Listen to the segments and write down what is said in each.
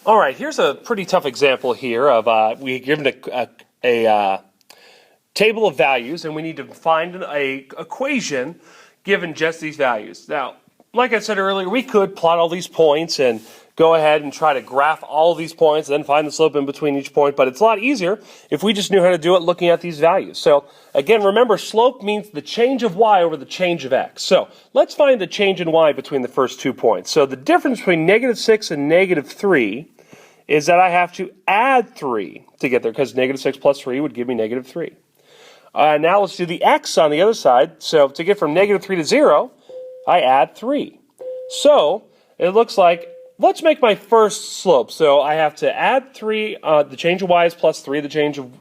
All right, here's a pretty tough example here of we given a table of values, and we need to find a equation given just these values. Now, like I said earlier, we could plot all these points and go ahead and try to graph all of these points and then find the slope in between each point, but it's a lot easier if we just knew how to do it looking at these values. So again, remember, slope means the change of y over the change of x. So let's find the change in y between the first 2 points. So the difference between -6 and -3 is that I have to add 3 to get there, because -6 plus 3 would give me -3. Now let's do the x on the other side. So to get from -3 to 0, I add 3. So it looks like, let's make my first slope. So I have to add 3, the change of y is plus 3, the change of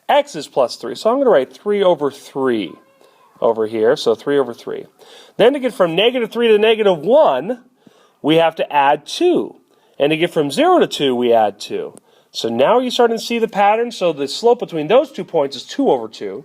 x is plus 3. So I'm going to write 3 over 3 over here, so 3 over 3. Then to get from -3 to -1, we have to add 2. And to get from 0 to 2, we add 2. So now you're starting to see the pattern. So the slope between those 2 points is 2 over 2.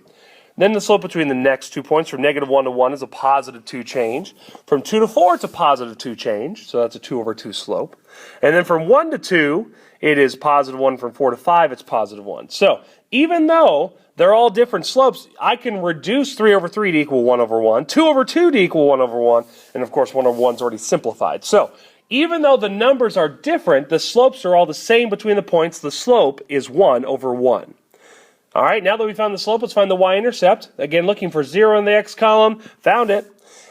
Then the slope between the next 2 points, from -1 to 1, is a positive 2 change. From 2 to 4, it's a positive 2 change. So that's a 2 over 2 slope. And then from 1 to 2, it is positive 1. From 4 to 5, it's positive 1. So even though they're all different slopes, I can reduce 3 over 3 to equal 1 over 1, 2 over 2 to equal 1 over 1, and of course 1 over 1 is already simplified. So even though the numbers are different, the slopes are all the same between the points. The slope is 1 over 1. All right, now that we found the slope, let's find the y-intercept. Again, looking for 0 in the x column, found it.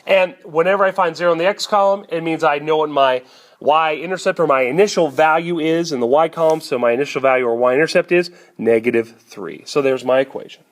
And whenever I find 0 in the x column, it means I know what my y-intercept or my initial value is in the y column. So my initial value or y-intercept is -3. So there's my equation.